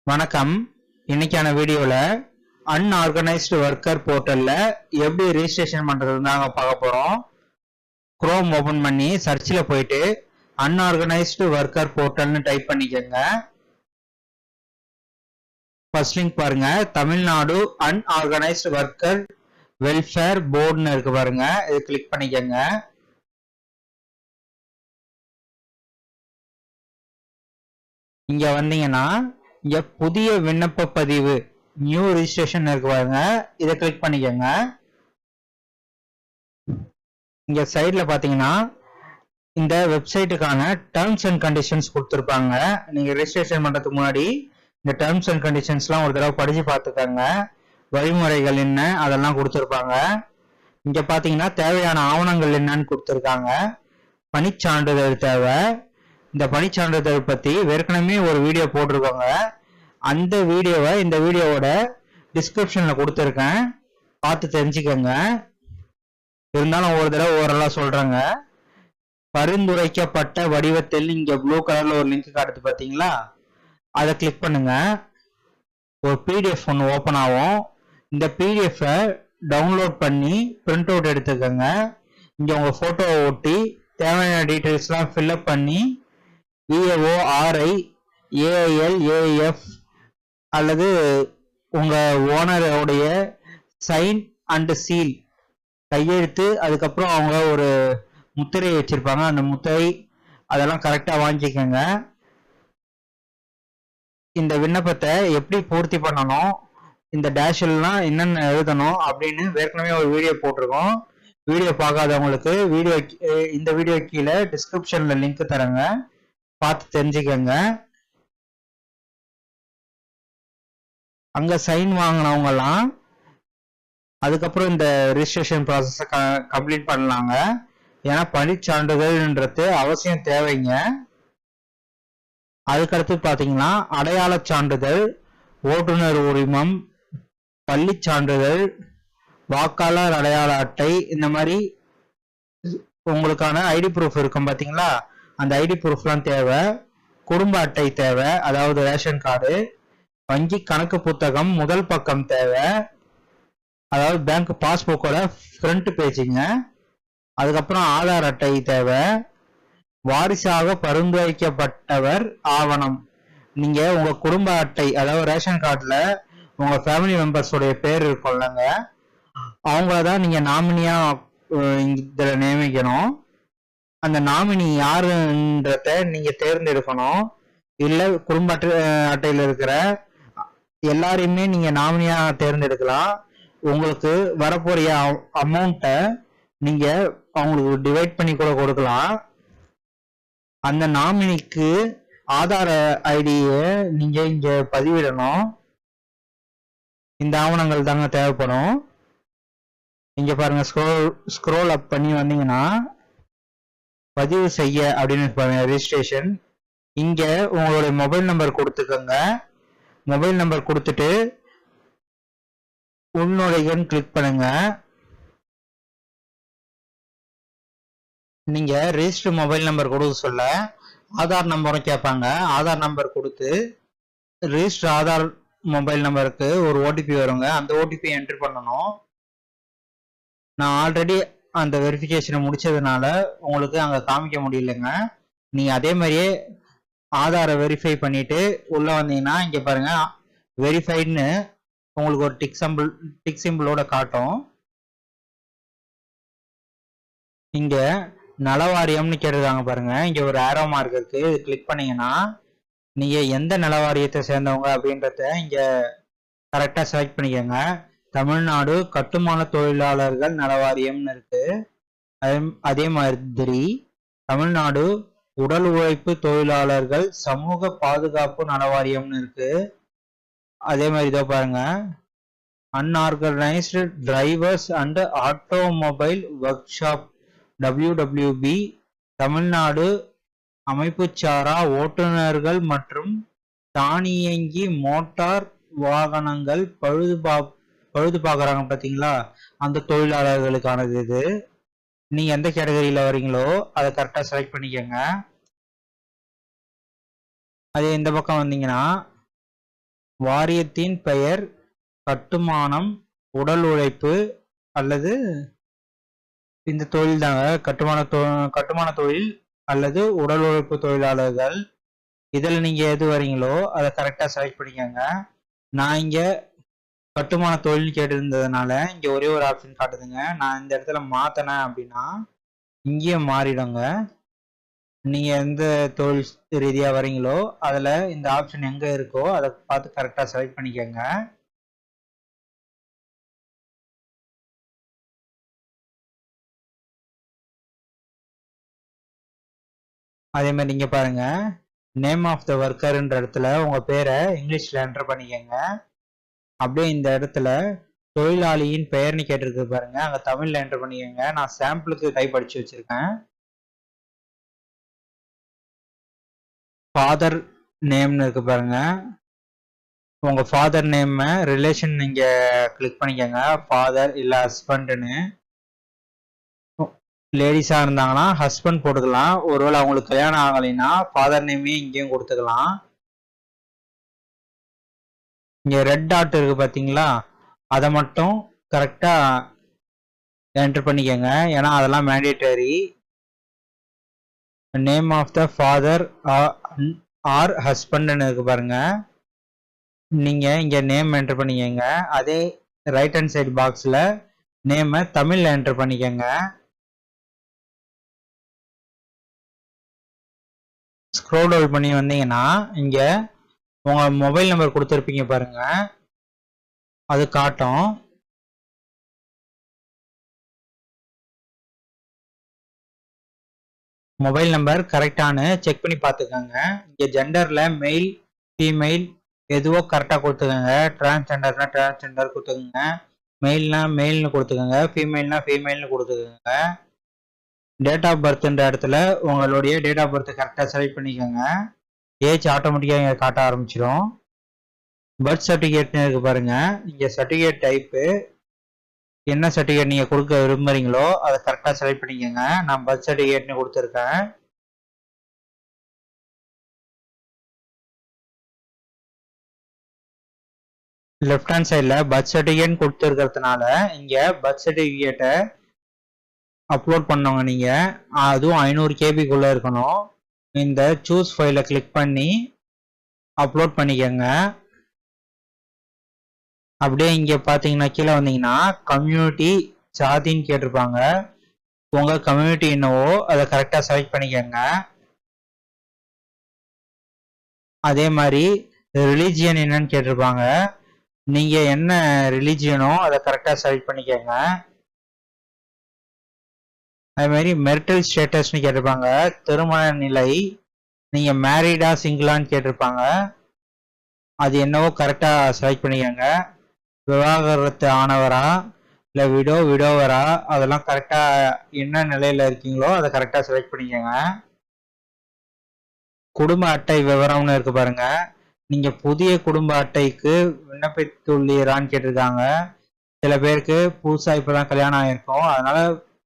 வணக்கம். இன்னைக்கான வீடியோல அன்ஆர்கனைஸ்டு ஒர்க்கர் போர்ட்டல்ல எப்படி ரெஜிஸ்ட்ரேஷன் பண்றதுன்னு நாங்க பார்க்க போறோம். குரோம் ஓபன் பண்ணி சர்ச்ல போயிட்டு அன்ஆர்கனைஸ்டு ஒர்க்கர் போர்ட்டல்னு டைப் பண்ணிக்கோங்க. ஃபர்ஸ்ட் லிங்க் பாருங்க, தமிழ்நாடு அன்ஆர்கனைஸ்டு ஒர்க்கர் வெல்ஃபேர் போர்டுன்னு இருக்கு பாருங்க, இது கிளிக் பண்ணிக்கோங்க. இங்க வந்தீங்கன்னா இங்க புதிய விண்ணப்ப பதிவு நியூ ரெஜிஸ்ட்ரேஷன் இருக்கு பாருங்க, இதை கிளிக் பண்ணிக்கோங்க. இங்க சைட்ல பாத்தீங்கன்னா இந்த வெப்சைட்டுக்கான டேர்ம்ஸ் அண்ட் கண்டிஷன்ஸ் கொடுத்துருப்பாங்க. நீங்க ரெஜிஸ்ட்ரேஷன் பண்றதுக்கு முன்னாடி இந்த டேர்ம்ஸ் அண்ட் கண்டிஷன்ஸ்லாம் ஒரு தடவை படிச்சு பார்த்துக்கோங்க. வழிமுறைகள் என்ன அதெல்லாம் கொடுத்துருப்பாங்க. இங்க பாத்தீங்கன்னா தேவையான ஆவணங்கள் என்னன்னு கொடுத்துருக்காங்க. பணிச்சான்றிதழ் தேவை. இந்த பணிச்சான்றிதழ் பத்தி ஏற்கனவே ஒரு வீடியோ போட்டிருக்கோங்க. அந்த வீடியோவை இந்த வீடியோவோட டிஸ்கிரிப்ஷன்ல கொடுத்துருக்கேன், பார்த்து தெரிஞ்சுக்கோங்க. இருந்தாலும் ஒரு தடவை ஓரளவு சொல்றேங்க. பரிந்துரைக்கப்பட்ட வடிவத்தில் இங்க ப்ளூ கலர்ல ஒரு லிங்க் காட்டுது பாத்தீங்களா, அதை கிளிக் பண்ணுங்க. ஒரு பிடிஎஃப் ஒன்று ஓப்பன் ஆகும். இந்த பிடிஎஃப் டவுன்லோட் பண்ணி பிரிண்ட் அவுட் எடுத்துக்கோங்க. இங்க உங்க போட்டோவை ஒட்டி தேவையான டீட்டெயில்ஸ்லாம் ஃபில்அப் பண்ணி விஏஓ ஆர்ஐ ஏஐஎல் ஏஎஃப் அல்லது உங்க ஓனருடைய சைன் அண்ட் சீல் கையெழுத்து, அதுக்கப்புறம் அவங்க ஒரு முத்திரை வச்சிருப்பாங்க, அந்த முத்திரை அதெல்லாம் கரெக்டா வாங்கிக்கோங்க. இந்த விண்ணப்பத்தை எப்படி பூர்த்தி பண்ணணும், இந்த டேஷ்லாம் என்னென்ன எழுதணும் அப்படின்னு ஏற்கனவே ஒரு வீடியோ போட்டிருக்கோம். வீடியோ பார்க்காதவங்களுக்கு இந்த வீடியோ கீழே டிஸ்கிரிப்ஷன்ல லிங்க் தரங்க, பார்த்து தெரிஞ்சுக்கோங்க. அங்க சைன் வாங்கினவங்கலாம் அதுக்கப்புறம் இந்த ரெஜிஸ்ட்ரேஷன் ப்ராசஸை கம்ப்ளீட் பண்ணலாங்க. ஏன்னா பணிச்சான்றிதழ்ன்றது அவசியம் தேவைங்க. அதுக்கடுத்து பாத்தீங்கன்னா அடையாள சான்றிதழ், ஓட்டுநர் உரிமம், பள்ளி சான்றிதழ், வாக்காளர் அடையாள அட்டை, இந்த மாதிரி உங்களுக்கான ஐடி ப்ரூஃப் இருக்கும் பாத்தீங்களா, அந்த ஐடி ப்ரூஃப்லாம் தேவை. குடும்ப அட்டை தேவை, அதாவது ரேஷன் கார்டு. வங்கி கணக்கு புத்தகம் முதல் பக்கம் தேவை, அதாவது பேங்க் பாஸ்புக்கோட ஃப்ரண்ட் பேஜுங்க. அதுக்கப்புறம் ஆதார் அட்டை தேவை. வாரிசாக பரிந்துரைக்கப்பட்டவர் ஆவணம். நீங்க உங்க குடும்ப அட்டை, அதாவது ரேஷன் கார்டுல உங்க ஃபேமிலி மெம்பர்ஸோடைய பேர் இருக்கும்லங்க, அவங்களதான் நீங்க நாமினியா இதுல நியமிக்கணும். அந்த நாமினி யாருன்றத நீங்க தேர்ந்தெடுக்கணும். இல்ல குடும்ப அட்டையில இருக்கிற எல்லாரையுமே நீங்க நாமினியா தேர்ந்தெடுக்கலாம். உங்களுக்கு வரப்போறிய அமௌண்ட்டை நீங்க அவங்களுக்கு டிவைட் பண்ணி கூட கொடுக்கலாம். அந்த நாமினிக்கு ஆதார் ஐடியை நீங்க இங்க பதிவிடணும். இந்த ஆவணங்கள் தாங்க தேவைப்படும். இங்க பாருங்க, ஸ்க்ரோல் அப் பண்ணி வந்தீங்கன்னா பதிவு செய்ய அப்படின்னு பாருங்க, ரெஜிஸ்ட்ரேஷன். இங்க உங்களுடைய மொபைல் நம்பர் கொடுத்துக்கோங்க. மொபைல் நம்பர் கொடுத்துட்டு உள்நுழைகன்னு கிளிக் பண்ணுங்க. நீங்க ரெஜிஸ்டர் மொபைல் நம்பர் கொடுக்க சொல்ல ஆதார் நம்பரும் கேட்பாங்க. ஆதார் நம்பர் கொடுத்து ரெஜிஸ்டர் ஆதார் மொபைல் நம்பருக்கு ஒரு ஓடிபி வருங்க, அந்த ஓடிபி என்ட்ரி பண்ணணும். நான் ஆல்ரெடி அந்த வெரிஃபிகேஷனை முடிச்சதுனால உங்களுக்கு அங்க காமிக்க முடியலங்க. நீங்க அதே மாதிரியே ஆதாரை வெரிஃபை பண்ணிட்டு உள்ள வந்தீங்கன்னா இங்க பாருங்க, வெரிஃபைடுன்னு உங்களுக்கு ஒரு டிக் சிம்பிளோட காட்டும். இங்க நலவாரியம்னு கேட்டிருக்காங்க பாருங்க, இங்க ஒரு ஆரோ மார்க் இருக்கு, இது கிளிக் பண்ணீங்கன்னா நீங்க எந்த நலவாரியத்தை சேர்ந்தவங்க அப்படின்றத இங்க கரெக்டா செலக்ட் பண்ணிக்கோங்க. தமிழ்நாடு கட்டுமான தொழிலாளர்கள் நலவாரியம்னு இருக்கு. அதே மாதிரி தமிழ்நாடு உடல் உழைப்பு தொழிலாளர்கள் சமூக பாதுகாப்பு நலவாரியம்னு இருக்கு. அதே மாதிரி இதோ பாருங்க, unorganised drivers and automobile workshop WWB Tamil Nadu அமைப்புச்சாரா ஓட்டுநர்கள் மற்றும் தானியங்கி மோட்டார் வாகனங்கள் பழுது பார்க்குறாங்க பார்த்தீங்களா, அந்த தொழிலாளர்களுக்கானது இது. நீங்க எந்த கேட்டகரியில வரீங்களோ அதை கரெக்டா செலக்ட் பண்ணிக்கோங்க. அதே இந்த பக்கம் வந்தீங்கன்னா வாரியத்தின் பெயர் கட்டுமானம், உடல் உழைப்பு அல்லது இந்த தொழில் தாங்க. கட்டுமான தொழில் அல்லது உடல் உழைப்பு தொழிலாளர்கள். இதில் நீங்க எது வரீங்களோ அதை கரெக்டா செலக்ட் பண்ணிக்கோங்க. நான் இங்க கட்டுமான தொழில் கேட்டிருந்ததுனால இங்க ஒரே ஒரு ஆப்ஷன் காட்டுதுங்க. நான் இந்த இடத்துல மாத்தினேன் அப்படின்னா இங்கேயே மாறிடுங்க. நீங்க எந்த தொழில் ரீதியா வரீங்களோ அதுல இந்த ஆப்ஷன் எங்க இருக்கோ அதை பார்த்து கரெக்டா செலக்ட் பண்ணிக்கோங்க. அதே மாதிரி நீங்க பாருங்க, நேம் ஆஃப் த ஒர்க்கர்ன்ற இடத்துல உங்க பேரை இங்கிலீஷ்ல என்டர் பண்ணிக்கோங்க. அப்படியே இந்த இடத்துல தொழிலாளியின் பெயர்னு கேட்டிருக்கு பாருங்க, அங்க தமிழ்ல என்டர் பண்ணிக்கோங்க. நான் சாம்பிளுக்கு டைப் அடிச்சு வச்சிருக்கேன். ஃபாதர் நேம்னு இருக்கு பாருங்க, உங்க ஃபாதர் நேம் ரிலேஷன் நீங்க கிளிக் பண்ணிக்கோங்க. ஃபாதர் இல்ல ஹஸ்பண்ட்னு. லேடிஸா இருந்தாங்கன்னா ஹஸ்பண்ட் போட்டுக்கலாம். ஒருவேளை அவங்களுக்கு கல்யாணம் ஆகலைன்னா ஃபாதர் நேமே இங்கேயும் கொடுத்துக்கலாம். இங்க ரெட் டாட் இருக்கு பாத்தீங்களா, அதை மட்டும் கரெக்டா என்டர் பண்ணிக்கோங்க. ஏன்னா அதெல்லாம் mandatory. Name of the father or ஹஸ்பண்ட்னு இருக்கு பாருங்க, நீங்க இங்க நேம் என்டர் பண்ணிக்கோங்க. அதே ரைட் ஹேண்ட் சைடு பாக்ஸ்ல நேம தமிழ்ல என்டர் பண்ணிக்கோங்க. ஸ்க்ரோல் டவுன் பண்ணி வந்தீங்கன்னா இங்க உங்க மொபைல் நம்பர் கொடுத்துருப்பீங்க பாருங்க, அது காட்டும். மொபைல் நம்பர் கரெக்டானு செக் பண்ணி பார்த்துக்கோங்க. இங்க ஜெண்டர்ல மெயில் ஃபீமெயில் எதுவோ கரெக்டா கொடுத்துக்கோங்க. டிரான்ஸ்ஜெண்டர்னா டிரான்ஸ்ஜெண்டர் கொடுத்துக்கோங்க, மெயில்னா மெயில்னு கொடுத்துக்கோங்க, ஃபீமெயில்னா ஃபீமெயில்னு கொடுத்துக்கோங்க. டேட் ஆஃப் பர்த்ன்ற இடத்துல உங்களுடைய டேட் ஆஃப் பர்த் கரெக்டாக செலக்ட் பண்ணிக்கோங்க. ஏஜ் ஆட்டோமேட்டிக்காக இங்கே காட்ட ஆரம்பிச்சிடும். பர்த் சர்டிஃபிகேட்னு இருக்கு பாருங்க, இங்கே சர்டிஃபிகேட் டைப்பு என்ன சர்டிஃபிகேட் நீங்கள் கொடுக்க விரும்புறீங்களோ அதை கரெக்டாக செலக்ட் பண்ணிக்கோங்க. நான் பர்த் சர்டிஃபிகேட்னு கொடுத்துருக்கேன். லெஃப்ட் ஹேண்ட் சைடில் பர்த் சர்டிஃபிகேட் கொடுத்துருக்கிறதுனால இங்கே பர்த் சர்டிஃபிகேட்டை அப்லோட் பண்ணவங்க நீங்க, அதுவும் 500 கேபிக்குள்ள இருக்கணும். இந்த சூஸ் ஃபைலை கிளிக் பண்ணி அப்லோட் பண்ணிக்கோங்க. அப்படியே இங்க பாத்தீங்கன்னா கீழே வந்தீங்கன்னா கம்யூனிட்டி ஜாதின்னு கேட்டிருப்பாங்க. உங்க கம்யூனிட்டி என்னவோ அதை கரெக்டா செலக்ட் பண்ணிக்கோங்க. அதே மாதிரி ரிலீஜியன் என்னன்னு கேட்டிருப்பாங்க, நீங்க என்ன ரிலீஜியனோ அதை கரெக்டா செலக்ட் பண்ணிக்கோங்க. அதே மாதிரி மெரிட்டல் ஸ்டேட்டஸ்னு கேட்டிருப்பாங்க, திருமண நிலை, நீங்க மேரீடா சிங்கிளான்னு கேட்டிருப்பாங்க, அது என்னவோ கரெக்டா செலக்ட் பண்ணிக்கோங்க. விவாகரத்து ஆனவரா இல்லை விடோவரா அதெல்லாம் கரெக்டா என்ன நிலையில இருக்கீங்களோ அதை கரெக்டா செலக்ட் பண்ணிக்கோங்க. குடும்ப அட்டை விவரம்னு இருக்கு பாருங்க, நீங்க புதிய குடும்ப அட்டைக்கு விண்ணப்பித்துள்ளீரான்னு கேட்டிருக்காங்க. சில பேருக்கு புதுசா இப்பதான் கல்யாணம் ஆயிருக்கும், அதனால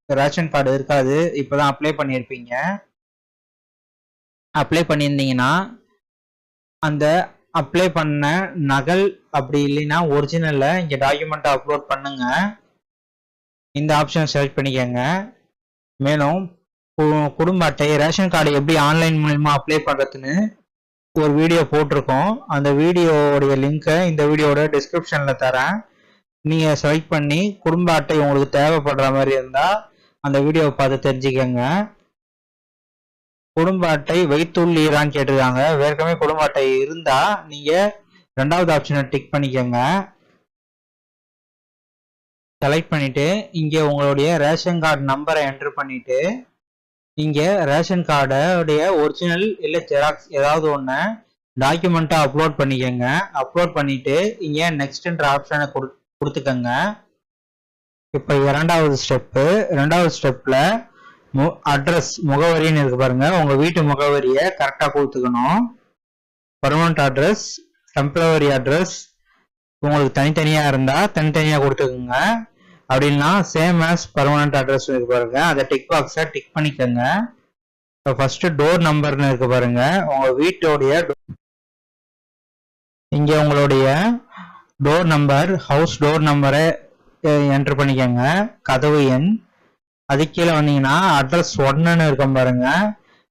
ரேஷன் கார்டு இருக்காது, இப்பதான் அப்ளை பண்ணியிருப்பீங்க. அப்ளை பண்ணியிருந்தீங்கன்னா அந்த அப்ளை பண்ண நகல் அப்படி இல்லைன்னா ஒரிஜினல்ல இங்க டாக்குமெண்ட் அப்லோட் பண்ணுங்க. இந்த ஆப்ஷன் செலக்ட் பண்ணிக்கோங்க. மேலும் குடும்ப அட்டை ரேஷன் கார்டு எப்படி ஆன்லைன் மூலமா அப்ளை பண்றதுன்னு ஒரு வீடியோ போட்டிருக்கோம். அந்த வீடியோடைய லிங்கை இந்த வீடியோட டிஸ்கிரிப்ஷன்ல தரேன். நீங்க செலக்ட் பண்ணி குடும்ப அட்டை உங்களுக்கு தேவைப்படுற மாதிரி இருந்தா அந்த வீடியோவை பார்த்து தெரிஞ்சுக்கோங்க. குடும்ப அட்டை வைத்துள்ளீரான்னு கேட்டிருக்காங்க. ஏற்கனவே குடும்ப அட்டை இருந்தா நீங்க ரெண்டாவது ஆப்ஷனை டிக் பண்ணிக்கோங்க. செலக்ட் பண்ணிட்டு இங்க உங்களுடைய ரேஷன் கார்டு நம்பரை என்டர் பண்ணிட்டு இங்க ரேஷன் கார்டுடைய ஒரிஜினல் இல்ல ஜெராக்ஸ் ஏதாவது ஒண்ணு டாக்குமெண்ட்டா அப்லோட் பண்ணிக்கோங்க. அப்லோட் பண்ணிட்டு இங்க நெக்ஸ்ட்ன்ற ஆப்ஷனை கொடுத்துக்கோங்க. இப்போ இரண்டாவது ஸ்டெப்ல அட்ரஸ் முகவரின்னு இருக்கு பாருங்க, உங்க வீட்டு முகவரியை கரெக்டா கொடுத்துக்கணும். பர்மனன்ட் அட்ரஸ், டெம்பரவரி அட்ரஸ் உங்களுக்கு தனித்தனியா இருந்தா தனித்தனியா கொடுத்துக்கோங்க. அப்படின்னா சேம் ஆஸ் பர்மனன்ட் அட்ரஸ் இருக்கு பாருங்க, அந்த டிக் பாக்ஸை டிக் பண்ணிக்கோங்க. இப்போ ஃபர்ஸ்ட் டோர் நம்பர்னு இருக்கு பாருங்க, உங்க வீட்டோடைய இங்க உங்களுடைய டோர் நம்பர், ஹவுஸ் டோர் நம்பரை என்டர் பண்ணிக்கோங்க, கதவு எண். அது கீழே வந்தீங்கன்னா அட்ரஸ் 1ன்னு இருக்கும் பாருங்க.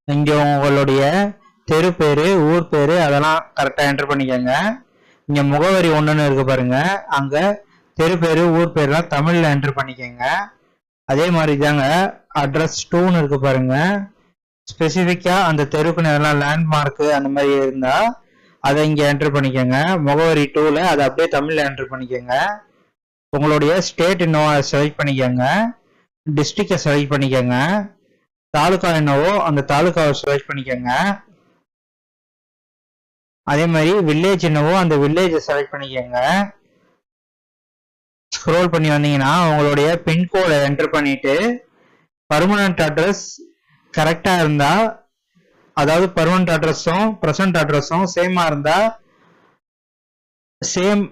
இங்க உங்களுடைய தெரு பேரு, ஊர் பேரு அதெல்லாம் கரெக்டா என்டர் பண்ணிக்கோங்க. இங்க முகவரி 1ன்னு இருக்கு பாருங்க, அங்க தெரு பேரு ஊர் பேருலாம் தமிழ்ல என்டர் பண்ணிக்கோங்க. அதே மாதிரி தாங்க அட்ரஸ் 2ன்னு இருக்கு பாருங்க, ஸ்பெசிஃபிக்கா அந்த தெருக்குன்னு எதெல்லாம் லேண்ட்மார்க் அந்த மாதிரி இருந்தா அதை இங்க என்டர் பண்ணிக்கோங்க. முகவரி 2ல அதை அப்படியே தமிழ்ல என்டர் பண்ணிக்கோங்க. உங்களுடைய ஸ்டேட் என்னவோ அதை செலக்ட் பண்ணிக்கோங்க, டிஸ்ட்ரிக்டை செலக்ட் பண்ணிக்கோங்க, தாலுகா என்னவோ அந்த தாலுகாவை செலக்ட் பண்ணிக்கோங்க. அதே மாதிரி வில்லேஜ் என்னவோ அந்த வில்லேஜை செலக்ட் பண்ணிக்கோங்க. ஸ்க்ரோல் பண்ணி வந்தீங்கன்னா உங்களுடைய பின்கோடை என்டர் பண்ணிட்டு பர்மனன்ட் அட்ரஸ் கரெக்டா இருந்தா, அதாவது பர்மனன்ட் அட்ரஸும் பிரசன்ட் அட்ரஸும் சேமா இருந்தா சேம்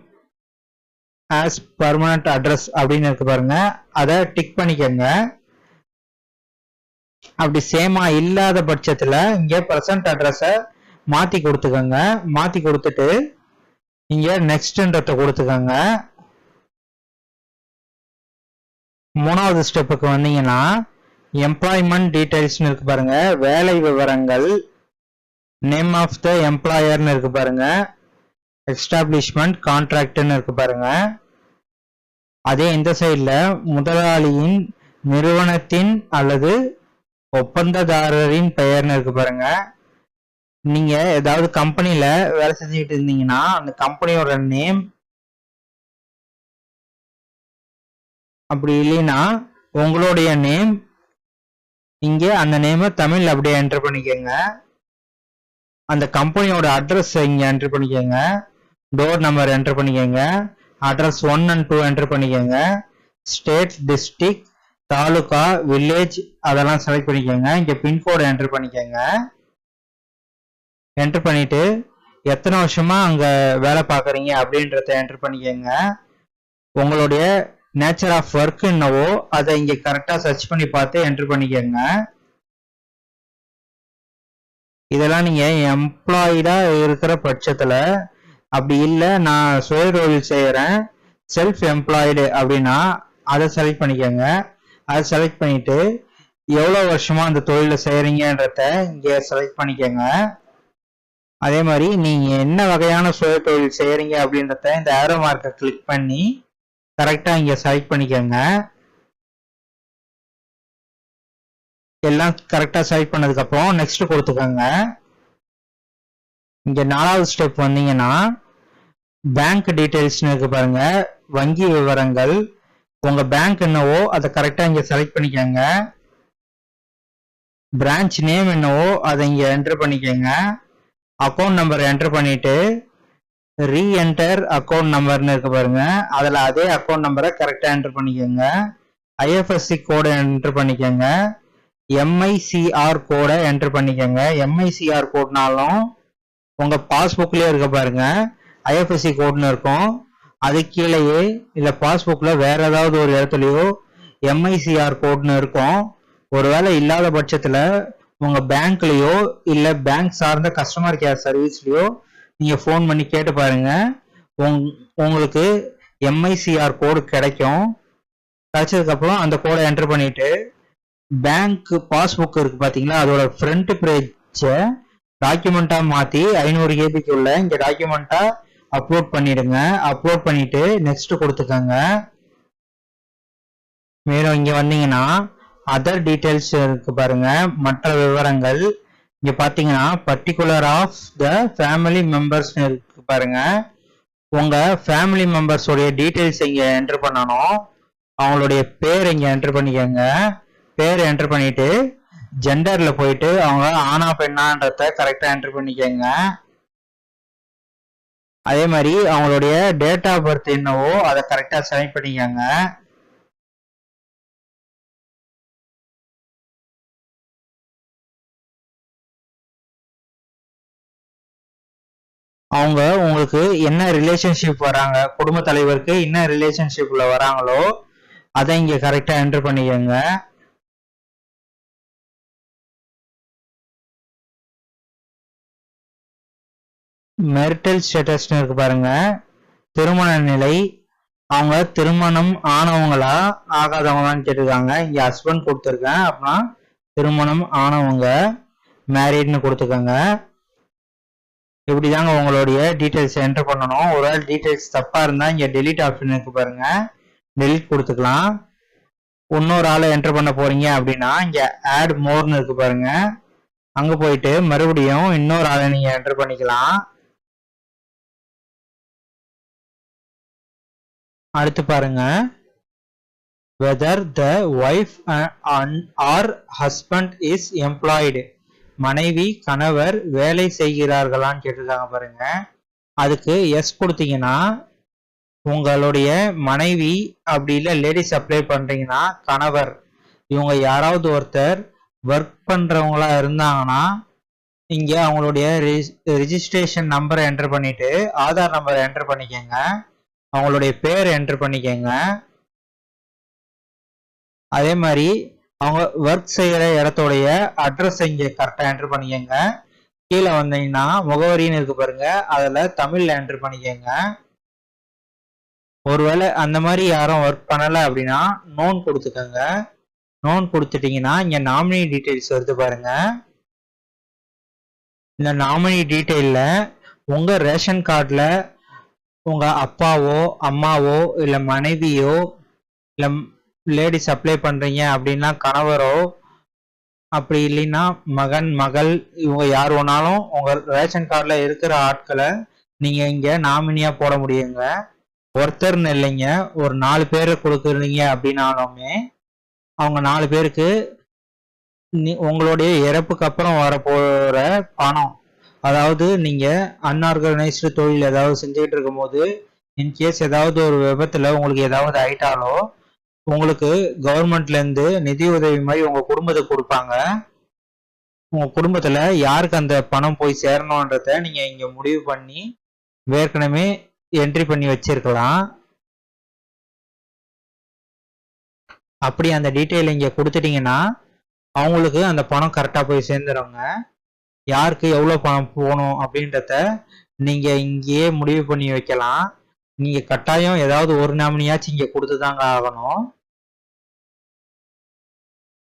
ஆஸ் பர்மனன்ட் அட்ரஸ் அப்படின்னு இருக்கு பாருங்க, அதை டிக் பண்ணிக்கோங்க. அப்படி சேமா இல்லாத பட்சத்துல இங்க பிரசன்ட் அட்ரஸ மாத்தி கொடுத்துக்கோங்க. மாத்தி கொடுத்துட்டு இங்க நெக்ஸ்ட்ன்றத கொடுத்துக்கோங்க. மூணாவது ஸ்டெப்புக்கு வந்தீங்கன்னா எம்ப்ளாய்மெண்ட் டீடைல்ஸ்னு இருக்கு பாருங்க, வேலை விவரங்கள். நேம் ஆஃப் த எம்ப்ளாயர்னு இருக்கு பாருங்க, எஸ்டாப்ளிஷ்மெண்ட் கான்ட்ராக்ட்னு இருக்கு பாருங்க. அதே இந்த சைட்ல முதலாளியின், நிறுவனத்தின் அல்லது ஒப்பந்ததாரரின் பெயர்னு இருக்கு பாருங்க. நீங்க ஏதாவது கம்பெனில வேலை செஞ்சுட்டு இருந்தீங்கன்னா அந்த கம்பெனியோட நேம், அப்படி இல்லைன்னா உங்களுடைய நேம், இங்க அந்த நேம தமிழ்ல அப்படியே என்டர் பண்ணிக்கோங்க. அந்த கம்பெனியோட அட்ரஸ் இங்க என்டர் பண்ணிக்கோங்க, டோர் நம்பர் என்டர் பண்ணிக்கோங்க, அட்ரஸ் 1 and 2 என்டர் பண்ணிக்கோங்க, ஸ்டேட், டிஸ்ட்ரிக்ட், தாலுகா, வில்லேஜ் அதெல்லாம் செலக்ட் பண்ணிக்கோங்க. இங்க பின்கோடு என்டர் பண்ணிக்கோங்க. என்டர் பண்ணிட்டு எத்தனை வருஷமா அங்க வேலை பார்க்குறீங்க அப்படின்றத என்டர் பண்ணிக்கோங்க. உங்களுடைய நேச்சர் ஆஃப் ஒர்க் என்னவோ அதை இங்க கரெக்டா சர்ச் பண்ணி பார்த்து என்டர் பண்ணிக்கோங்க. இதெல்லாம் நீங்க எம்ப்ளாயிடா இருக்கிற பட்சத்துல, அப்படி இல்லை நான் சுய தொழில் செய்யறேன் செல்ஃப் எம்ப்ளாய்டு அப்படின்னா அதை செலக்ட் பண்ணிக்கோங்க. அதை செலக்ட் பண்ணிட்டு எவ்வளவு வருஷமா அந்த தொழிலை செய்யறீங்கன்றத இங்க செலக்ட் பண்ணிக்கோங்க. அதே மாதிரி நீங்க என்ன வகையான சுய தொழில் செய்யறீங்க அப்படின்றத இந்த ஏரோ மார்க்கை கிளிக் பண்ணி கரெக்டா இங்க செலக்ட் பண்ணிக்கோங்க. எல்லாம் கரெக்டா செலக்ட் பண்ணதுக்கு அப்புறம் நெக்ஸ்ட் கொடுத்துக்கோங்க. இங்க 4வது ஸ்டெப் வந்தீங்கன்னா பேங்க் டீடைல்ஸ்னு இருக்கு பாருங்க, வங்கி விவரங்கள். உங்க பேங்க் என்னவோ அதை கரெக்டா இங்க செலக்ட் பண்ணிக்கோங்க. பிரான்ச் நேம் என்னவோ அதை இங்க என்டர் பண்ணிக்கோங்க. அக்கௌண்ட் நம்பர் என்டர் பண்ணிட்டு ரீஎன்டர் அக்கௌண்ட் நம்பர்னு இருக்கு பாருங்க, அதுல அதே அக்கௌண்ட் நம்பரை கரெக்டா என்டர் பண்ணிக்கோங்க. ஐஎஃப்எஸ்சி கோடை என்டர் பண்ணிக்கோங்க. எம்ஐசிஆர் கோடை என்டர் பண்ணிக்கோங்க. எம்ஐசிஆர் கோட்னாலும் உங்க பாஸ்புக்லயே இருக்க பாருங்க ஐஎஃப்எஸ்சி கோட்னு இருக்கும், அது கீழேயே இல்ல பாஸ்புக்ல வேற ஏதாவது ஒரு இடத்துலயோ எம்ஐசிஆர் கோட்னு இருக்கும். ஒருவேளை இல்லாத பட்சத்துல உங்க பேங்க்லயோ இல்ல பேங்க் சார்ந்த கஸ்டமர் கேர் சர்வீஸ்லயோ நீங்க போன் பண்ணி கேட்டு பாருங்க, உங்களுக்கு எம்ஐசிஆர் கோடு கிடைக்கும். கிடைச்சதுக்கு அப்புறம் அந்த கோடை என்டர் பண்ணிட்டு பேங்க் பாஸ்புக் இருக்கு பாத்தீங்களா, அதோட ஃப்ரண்ட் பேஜ் டாக்குமெண்டா மாத்தி 500 கேபிக்கு உள்ள இங்க டாக்குமெண்டா அப்லோட் பண்ணிடுங்க. அப்லோட் பண்ணிட்டு நெக்ஸ்ட் கொடுத்துக்கோங்க. மேலும் இங்க வந்தீங்கன்னா அதர் டீடைல்ஸ் இருக்கு பாருங்க, மற்ற விவரங்கள். இங்க பாத்தீங்கன்னா particular of the family members இருக்கு பாருங்க, உங்க ஃபேமிலி மெம்பர்ஸ் உடைய டீடைல்ஸ் இங்க என்டர் பண்ணணும். அவங்களுடைய பேர் இங்க என்டர் பண்ணிக்கோங்க. பேர் என்டர் பண்ணிட்டு ஜெண்டர்ல போயிட்டு அவங்க ஆனா பெண்ணான்றத கரெக்டா என்டர் பண்ணிக்கோங்க. அதே மாதிரி அவங்களுடைய டேட் ஆஃப் பர்த் என்னவோ அதை கரெக்டா செலக்ட் பண்ணிக்கோங்க. அவங்க உங்களுக்கு என்ன ரிலேஷன்ஷிப் வராங்க, குடும்ப தலைவருக்கு என்ன ரிலேஷன்ஷிப்ல வராங்களோ அதை இங்க கரெக்டா என்டர் பண்ணிக்கோங்க. மெரிட்டல் ஸ்டேட்டஸ்னு இருக்கு பாருங்க, திருமண நிலை. அவங்க திருமணம் ஆனவங்களா ஆகாதவங்களான்னு கேட்டிருக்காங்க. இங்க ஹஸ்பண்ட் கொடுத்துருக்கேன், அப்படின்னா திருமணம் ஆனவங்க, மேரிட்னு கொடுத்துக்கோங்க. இப்படிதாங்க உங்களுடைய டீட்டெயில்ஸ் என்டர் பண்ணணும். ஒருவேளை டீட்டெயில்ஸ் தப்பா இருந்தா இங்க டெலிட் ஆப்ஷன் இருக்கு பாருங்க, டெலிட் கொடுத்துக்கலாம். இன்னொரு ஆளை என்டர் பண்ண போறீங்க அப்படின்னா இங்க ஆட் மோர்னு இருக்கு பாருங்க, அங்க போயிட்டு மறுபடியும் இன்னொரு ஆளை நீங்க என்டர் பண்ணிக்கலாம். அடுத்து பாருங்க, whether the wife or husband is employed, மனைவி கணவர் வேலை செய்கிறார்களான்னு கேட்டிருக்காங்க பாருங்க. அதுக்கு எஸ் கொடுத்தீங்கன்னா உங்களுடைய மனைவி, அப்படி இல்லை லேடிஸ் அப்ளை பண்றீங்கன்னா கணவர், இவங்க யாராவது ஒருத்தர் ஒர்க் பண்றவங்களா இருந்தாங்கன்னா இங்க அவங்களுடைய ரிஜிஸ்ட்ரேஷன் நம்பரை என்டர் பண்ணிட்டு ஆதார் நம்பரை என்டர் பண்ணிக்கோங்க, அவங்களுடைய பேர் என்டர் பண்ணிக்கோங்க. அதே மாதிரி அவங்க ஒர்க் செய்யற இடத்தோடைய அட்ரஸ் இங்க கரெக்டா என்டர் பண்ணிக்கோங்க. கீழே வந்தீங்கன்னா முகவரின்னு இருக்கு பாருங்க, அதுல தமிழ்ல என்டர் பண்ணிக்கோங்க. ஒருவேளை அந்த மாதிரி யாரும் ஒர்க் பண்ணல அப்படின்னா நோன் கொடுத்துக்கோங்க. நோன் கொடுத்துட்டீங்கன்னா இங்க நாமினி டீடைல்ஸ் வருது பாருங்க. இந்த நாமினி டீடைல்ல உங்க ரேஷன் கார்டுல உங்க அப்பாவோ அம்மாவோ இல்ல மனைவியோ இல்ல லேடிஸ் அப்ளை பண்றீங்க அப்படின்னா கணவரோ, அப்படி இல்லைன்னா மகன் மகள், இவங்க யார் வேணாலும் உங்க ரேஷன் கார்டுல இருக்கிற ஆட்களை நீங்க இங்க நாமினியா போட முடியுங்க. ஒருத்தர்னு இல்லைங்க, ஒரு 4 பேரை கொடுக்குறீங்க அப்படின்னாலுமே அவங்க 4 பேருக்கு உங்களுடைய இறப்புக்கு அப்புறம் வரப்போற பணம், அதாவது நீங்க அன்ஆர்கனைஸ்டு தொழில் ஏதாவது செஞ்சுட்டு இருக்கும் போது இன்கேஸ் ஏதாவது ஒரு விபத்துல உங்களுக்கு ஏதாவது ஆயிட்டாலோ உங்களுக்கு கவர்மெண்ட்ல இருந்து நிதி உதவி மாதிரி உங்க குடும்பத்துக்கு கொடுப்பாங்க. உங்க குடும்பத்துல யாருக்கு அந்த பணம் போய் சேரணும்ன்றத நீங்க இங்க முடிவு பண்ணி ஏற்கனவே என்ட்ரி பண்ணி வச்சிருக்கலாம். அப்படி அந்த டீட்டெயில் இங்க கொடுத்துட்டீங்கன்னா அவங்களுக்கு அந்த பணம் கரெக்டா போய் சேர்ந்துருங்க. யாருக்கு எவ்வளவு பணம் போகணும் அப்படின்றத நீங்க இங்கேயே முடிவு பண்ணி வைக்கலாம். நீங்க கட்டாயம் ஏதாவது ஒரு நாமினியாச்சும் இங்க கொடுத்துதாங்க ஆகணும்.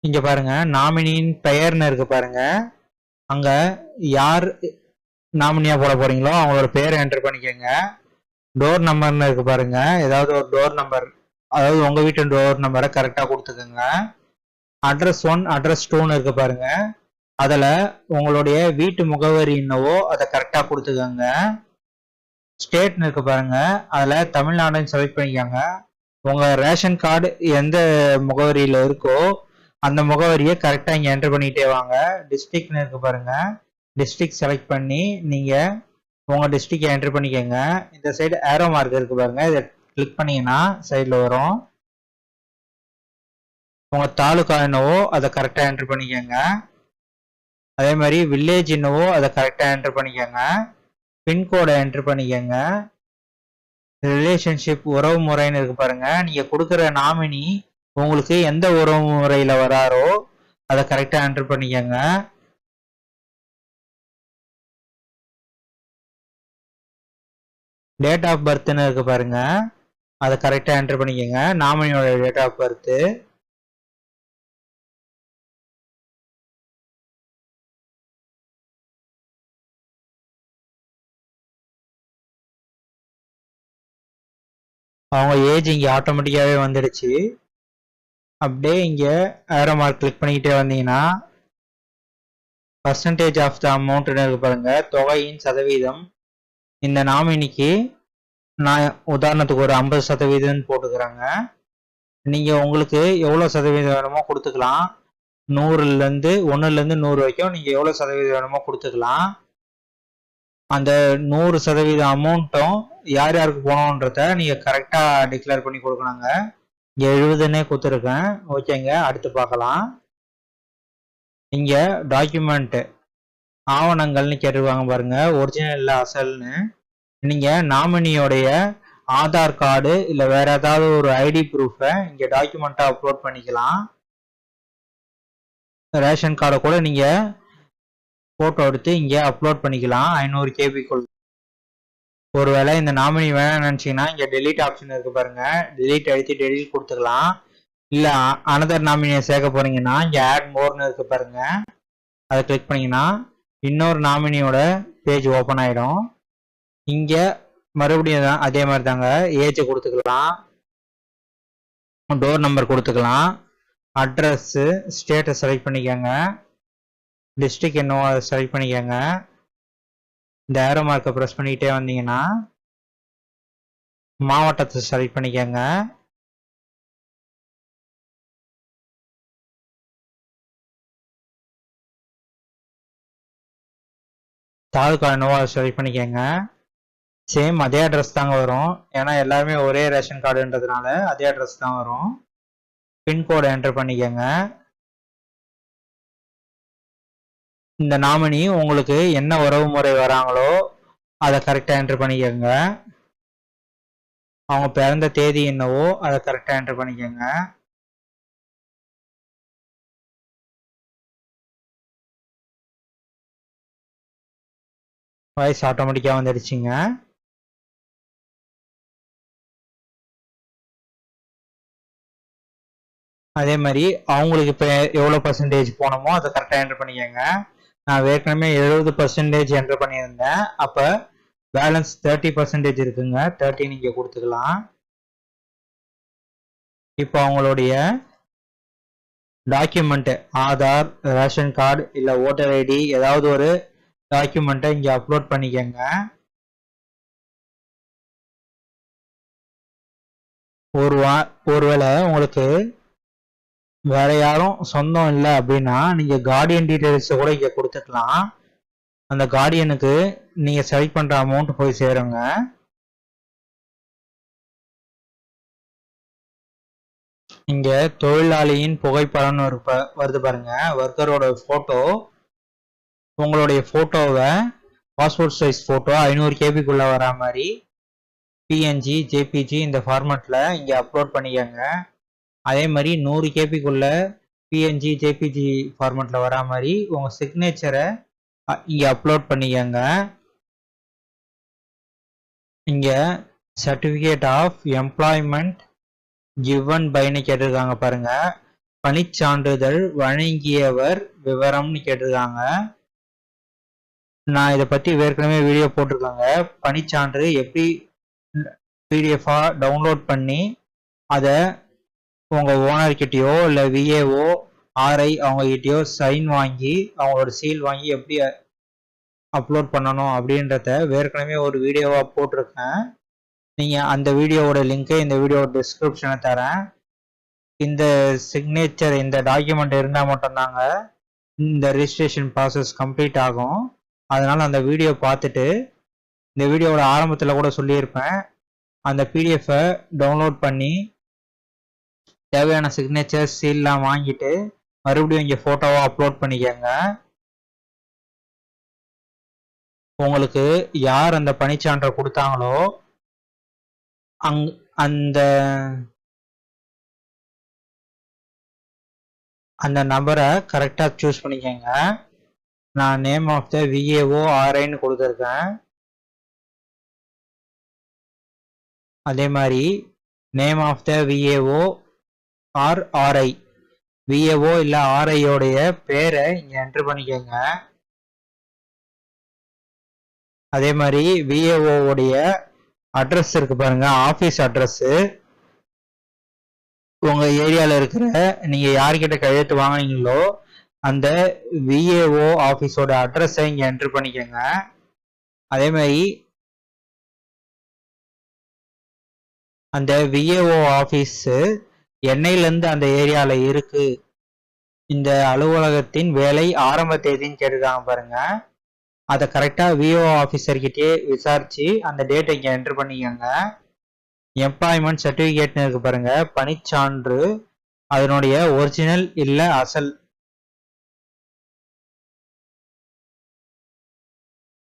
இங்க பாருங்க, நாமினியின் பெயர்னு இருக்கு பாருங்க, அங்க யார் நாமினியா போட போறீங்களோ அவங்களோட பேரை என்டர் பண்ணிக்கோங்க. டோர் நம்பர்னு இருக்கு பாருங்க, ஏதாவது ஒரு டோர் நம்பர், அதாவது உங்க வீட்டு டோர் நம்பரை கரெக்டா கொடுத்துக்கோங்க. அட்ரஸ் 1 அட்ரஸ் 2ன்னு இருக்கு பாருங்க, அதுல உங்களுடைய வீட்டு முகவரி என்னவோ அதை கரெக்டா கொடுத்துக்கோங்க. ஸ்டேட்னு இருக்கு பாருங்க, அதுல தமிழ்நாடுன்னு செலக்ட் பண்ணிக்கோங்க. உங்க ரேஷன் கார்டு எந்த முகவரியில இருக்கோ அந்த முகவரியை கரெக்டா இங்க என்டர் பண்ணிட்டே வாங்க. டிஸ்ட்ரிக்ட்னு இருக்கு பாருங்க, டிஸ்ட்ரிக்ட் செலக்ட் பண்ணி நீங்க உங்க டிஸ்ட்ரிக்ட் என்டர் பண்ணிக்கோங்க. இந்த சைடு ஏரோ மார்க் இருக்கு பாருங்க, இதை கிளிக் பண்ணீங்கன்னா சைட்ல வரும். உங்க தாலுகா என்னவோ அதை கரெக்டா என்டர் பண்ணிக்கோங்க. அதே மாதிரி வில்லேஜ் என்னவோ அதை கரெக்டா என்டர் பண்ணிக்கோங்க. பின்கோடை என்டர் பண்ணிக்கோங்க. ரிலேஷன்ஷிப் உறவு முறைன்னு இருக்கு பாருங்க, நீங்க கொடுக்குற நாமினி உங்களுக்கு எந்த உறவு முறையில வராரோ அதை கரெக்டா என்டர் பண்ணிக்கோங்க. டேட் ஆஃப் பர்த்னு இருக்கு பாருங்க, அதை கரெக்டா என்டர் பண்ணிக்கோங்க. நாமினியோட டேட் ஆஃப் பர்த். அவங்க ஏஜ் இங்க ஆட்டோமேட்டிக்காவே வந்துடுச்சு. அப்படியே இங்க ஏரோ மார்க் கிளிக் பண்ணிக்கிட்டே வந்தீங்கன்னா பர்சன்டேஜ் ஆஃப் த அமௌண்ட்னு இருக்கு பாருங்க, தொகையின் சதவீதம். இந்த நாமினிக்கு நான் உதாரணத்துக்கு ஒரு 50% போட்டுக்கிறாங்க. நீங்க உங்களுக்கு எவ்வளவு சதவீதம் வேணுமோ கொடுத்துக்கலாம். 100ல இருந்து 100 வரைக்கும் நீங்க எவ்வளவு சதவீதம் வேணுமோ கொடுத்துக்கலாம். அந்த 100% அமௌண்ட்டும் யார் யாருக்கு போகணுன்றத நீங்க கரெக்டா டிக்ளேர் பண்ணி கொடுக்கணுங்க. 70ன்னே கொடுத்துருக்கேன். ஓகேங்க, அடுத்து பார்க்கலாம். இங்க டாக்குமெண்ட் ஆவணங்கள்னு கேட்டுருவாங்க பாருங்க, ஒரிஜினல் இல்ல அசல்னு. நீங்க நாமினியோடைய ஆதார் கார்டு இல்ல வேற ஏதாவது ஒரு ஐடி ப்ரூஃபை இங்க டாக்குமெண்டா அப்லோட் பண்ணிக்கலாம். ரேஷன் கார்டை கூட நீங்க போட்டோ எடுத்து இங்க அப்லோட் பண்ணிக்கலாம் 500 KB. ஒருவேளை இந்த நாமினி வேணாம்னு நினைச்சீங்கன்னா இங்க டெலீட் ஆப்ஷன் இருக்கு பாருங்க, டெலீட் அழுத்தி டெலீட் கொடுத்துக்கலாம். இல்ல அனதர் நாமினியை சேர்க்க போறீங்கன்னா இங்க ஆட் மோர்னு இருக்கு பாருங்க, அதை கிளிக் பண்ணீங்கன்னா இன்னொரு நாமினியோட பேஜ் ஓப்பன் ஆயிடும். இங்க மறுபடியும் தான் அதே மாதிரி தாங்க, ஏஜ் கொடுத்துக்கலாம், டோர் நம்பர் கொடுத்துக்கலாம், அட்ரஸ், ஸ்டேட்டஸ் செலக்ட் பண்ணிக்கோங்க, டிஸ்ட்ரிக்ட் என்னவோ அதை செலக்ட் பண்ணிக்கோங்க. இந்த ஏரோ மார்க்கை ப்ரெஸ் பண்ணிக்கிட்டே வந்தீங்கன்னா மாவட்டத்தை செலக்ட் பண்ணிக்கோங்க. தாலுக்கா என்னவோ அதை செலக்ட் பண்ணிக்கோங்க. சேம் அதே அட்ரஸ் தாங்க வரும், ஏன்னா எல்லாருமே ஒரே ரேஷன் கார்டுன்றதுனால அதே அட்ரஸ் தான் வரும். பின்கோடு என்டர் பண்ணிக்கோங்க. இந்த நாமினி உங்களுக்கு என்ன உறவு முறை வராங்களோ அதை கரெக்டாக என்டர் பண்ணிக்கோங்க. அவங்க பிறந்த தேதி என்னவோ அதை கரெக்டாக என்டர் பண்ணிக்கோங்க. வாய்ஸ் ஆட்டோமேட்டிக்காக வந்துடுச்சுங்க. அதே மாதிரி அவங்களுக்கு இப்போ எவ்வளோ பர்சன்டேஜ் போனோமோ அதை கரெக்டாக என்டர் பண்ணிக்கோங்க. நான் ஏற்கனவே 70% என்டர் பண்ணியிருந்தேன், அப்போ பேலன்ஸ் 30% இருக்குங்க, 30 நீங்கள் கொடுத்துக்கலாம். இப்போ அவங்களுடைய டாக்குமெண்ட்டு ஆதார், ரேஷன் கார்டு இல்லை ஓட்டர் ஐடி ஏதாவது ஒரு டாக்குமெண்ட்டை இங்கே அப்லோட் பண்ணிக்கோங்க. ஒருவேளை உங்களுக்கு வேற யாரும் சொந்தம் இல்லை அப்படின்னா நீங்க கார்டியன் டீடைல்ஸ் கூட இங்க கொடுத்துக்கலாம். அந்த கார்டியனுக்கு நீங்க செலக்ட் பண்ற அமௌண்ட் போய் சேருங்க. இங்க தொழிலாளியின் புகைப்படம்னு வருது பாருங்க, ஒர்க்கரோட போட்டோ. உங்களுடைய போட்டோவை பாஸ்போர்ட் சைஸ் போட்டோ 500 கேபிக்குள்ள வர மாதிரி பிஎன்ஜி, ஜேபிஜி இந்த ஃபார்மேட்ல இங்க அப்லோட் பண்ணிக்கோங்க. அதே மாதிரி 100 கேபிக்குள்ள பிஎன்ஜி, ஜேபிஜி ஃபார்மேட்ல வரா மாதிரி உங்க சிக்னேச்சரை இங்க அப்லோட் பண்ணிக்கோங்க. இங்க சர்டிபிகேட் ஆஃப் எம்ப்ளாய்மெண்ட் கிவன் பைன்னு கேட்டிருக்காங்க பாருங்க, பணிச்சான்றிதழ் வழங்கியவர் விவரம்னு கேட்டிருக்காங்க. நான் இதை பத்தி ஏற்கனவே வீடியோ போட்டிருக்காங்க, பணிச்சான்று எப்படி பிடிஎஃபா டவுன்லோட் பண்ணி அதை உங்க ஓனர்கிட்டயோ இல்லை விஏஓ, ஆர்ஐ அவங்க கிட்டயோ சைன் வாங்கி அவங்களோட சீல் வாங்கி எப்படி அப்லோட் பண்ணணும் அப்படின்றத ஏற்கனவே ஒரு வீடியோவா போட்டிருக்கேன். நீங்க அந்த வீடியோவோட லிங்க்கை இந்த வீடியோ டிஸ்கிரிப்ஷனை தரேன். இந்த சிக்னேச்சர், இந்த டாக்குமெண்ட் இருந்தால் மட்டும்தாங்க இந்த ரிஜிஸ்ட்ரேஷன் ப்ராசஸ் கம்ப்ளீட் ஆகும். அதனால அந்த வீடியோ பார்த்துட்டு, இந்த வீடியோவோட ஆரம்பத்தில் கூட சொல்லியிருப்பேன், அந்த பிடிஎஃபை டவுன்லோட் பண்ணி தேவையான சிக்னேச்சர் சீல்லாம் வாங்கிட்டு மறுபடியும் இங்கே ஃபோட்டோவை அப்லோட் பண்ணிக்கோங்க. உங்களுக்கு யார் அந்த பணிச்சான்றை கொடுத்தாங்களோ அந்த அந்த நபரை கரெக்டாக சூஸ் பண்ணிக்கோங்க. நான் நேம் ஆஃப் த விஏஓ ஆர்ஐன்னு கொடுத்துருக்கேன். அதே மாதிரி name of the VAO or RI, VAO இல்லை ஆர்ஐயோடைய பேரை இங்கே என்ட்ரு பண்ணிக்கோங்க. அதே மாதிரி விஏஓடைய அட்ரஸ் இருக்கு பாருங்க, ஆஃபீஸ் அட்ரஸ்ஸு. உங்கள் ஏரியாவில் இருக்கிற நீங்கள் யார்கிட்ட கையெழுத்து வாங்கினீங்களோ அந்த விஏஓ ஆஃபீஸோட அட்ரஸை இங்கே என்ட்ரு பண்ணிக்கோங்க. அதே மாதிரி அந்த விஏஓ ஆஃபீஸு என்னையிலேருந்து அந்த ஏரியாவில் இருக்கு, இந்த அலுவலகத்தின் வேலை ஆரம்ப தேதின்னு கேட்டுருக்காங்க பாருங்க, அதை கரெக்டாக விஓ ஆஃபீஸர்கிட்டே விசாரித்து அந்த டேட்டை இங்கே என்ட்ரு பண்ணிக்கோங்க. எம்ப்ளாய்மெண்ட் சர்டிஃபிகேட்னு இருக்கு பாருங்க, பணிச்சான்று, அதனுடைய ஒரிஜினல் இல்லை அசல்,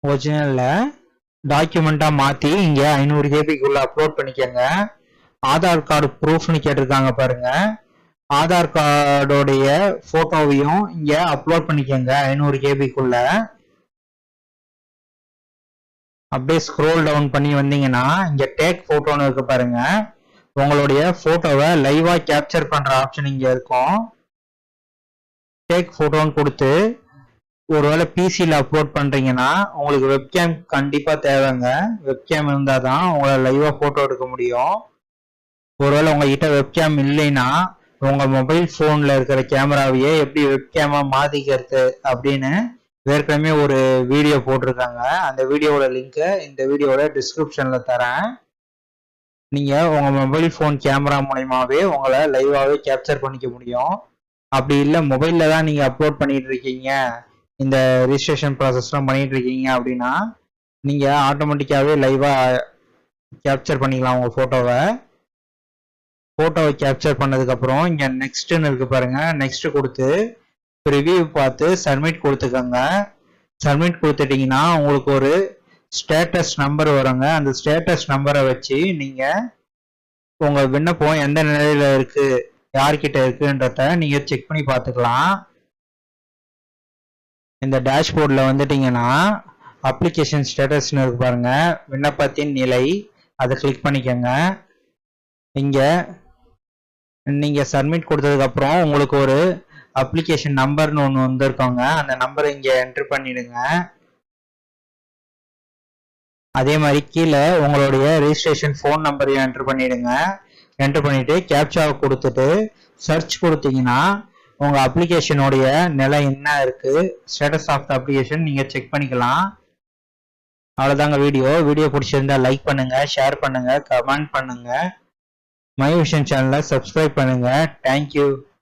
ஒரிஜினலில் டாக்குமெண்ட்டாக மாற்றி இங்கே 500 கேபிக்குள்ளே அப்லோட் பண்ணிக்கோங்க. ஆதார் கார்டு ப்ரூஃப்னு கேட்டிருக்காங்க பாருங்க, ஆதார் கார்டோடைய ஃபோட்டோவையும் இங்கே அப்லோட் பண்ணிக்கோங்க 500 கேபிக்குள்ள. அப்படியே ஸ்க்ரோல் டவுன் பண்ணி வந்தீங்கன்னா இங்க டேக் போட்டோன்னு இருக்கு பாருங்க. உங்களுடைய போட்டோவை லைவா கேப்சர் பண்ற ஆப்ஷன் இங்க இருக்கும். டேக் போட்டோன்னு கொடுத்து ஒருவேளை பிசியில் அப்லோட் பண்றீங்கன்னா உங்களுக்கு வெப்கேம் கண்டிப்பா தேவைங்க. வெப்கேம் இருந்தால் தான் உங்களை லைவா போட்டோ எடுக்க முடியும். ஒருவேளை உங்ககிட்ட வெப்கேம் இல்லைன்னா உங்க மொபைல் போன்ல இருக்கிற கேமராவையே எப்படி வெப்கேமா மாத்திக்கிறது அப்படின்னு ஏற்கனவே ஒரு வீடியோ போட்டிருக்காங்க. அந்த வீடியோவோட லிங்கை இந்த வீடியோட டிஸ்கிரிப்ஷன்ல தரேன். நீங்க உங்க மொபைல் போன் கேமரா மூலயமாவே உங்களை லைவாவே கேப்சர் பண்ணிக்க முடியும். அப்படி இல்லை மொபைல்ல தான் நீங்க அப்லோட் பண்ணிட்டு இருக்கீங்க, இந்த ரிஜிஸ்ட்ரேஷன் ப்ராசஸ்லாம் பண்ணிட்டு இருக்கீங்க அப்படின்னா நீங்க ஆட்டோமேட்டிக்காவே லைவா கேப்சர் பண்ணிக்கலாம் உங்க போட்டோவை கேப்சர் பண்ணதுக்கு அப்புறம் இங்க நெக்ஸ்ட்னு இருக்கு பாருங்க. நெக்ஸ்ட் கொடுத்து ரிவ்யூ பார்த்து சப்மிட் கொடுத்துக்கோங்க. சப்மிட் கொடுத்துட்டீங்கன்னா உங்களுக்கு ஒரு ஸ்டேட்டஸ் நம்பர் வருங்க. அந்த ஸ்டேட்டஸ் நம்பரை வச்சு நீங்க உங்க விண்ணப்பம் எந்த நிலையில இருக்கு, யார்கிட்ட இருக்குன்றத நீங்க செக் பண்ணி பார்த்துக்கலாம். இந்த டேஷ்போர்டில் வந்துட்டீங்கன்னா அப்ளிகேஷன் ஸ்டேட்டஸ்னு இருக்கு பாருங்க, விண்ணப்பத்தின் நிலை, அதை கிளிக் பண்ணிக்கோங்க. இங்க நீங்க சப்மிட் கொடுத்ததுக்கு அப்புறம் உங்களுக்கு ஒரு அப்ளிகேஷன் நம்பர்னு ஒன்று வந்திருக்கோங்க. அந்த நம்பரை இங்க என்ட்ரு பண்ணிடுங்க. அதே மாதிரி கீழே உங்களுடைய ரெஜிஸ்ட்ரேஷன் ஃபோன் நம்பரையும் என்ட்ரு பண்ணிடுங்க. என்ட்ரு பண்ணிட்டு கேப்சாவை கொடுத்துட்டு சர்ச் கொடுத்தீங்கன்னா உங்க அப்ளிகேஷனுடைய நிலை என்ன இருக்கு, ஸ்டேட்டஸ் ஆஃப் த அப்ளிகேஷன் நீங்க செக் பண்ணிக்கலாம். அவ்வளோதாங்க வீடியோ பிடிச்சிருந்தா லைக் பண்ணுங்க, ஷேர் பண்ணுங்க, கமெண்ட் பண்ணுங்க. மை விஷன் சேனலை சப்ஸ்கிரைப் பண்ணுங்க. தேங்க்யூ.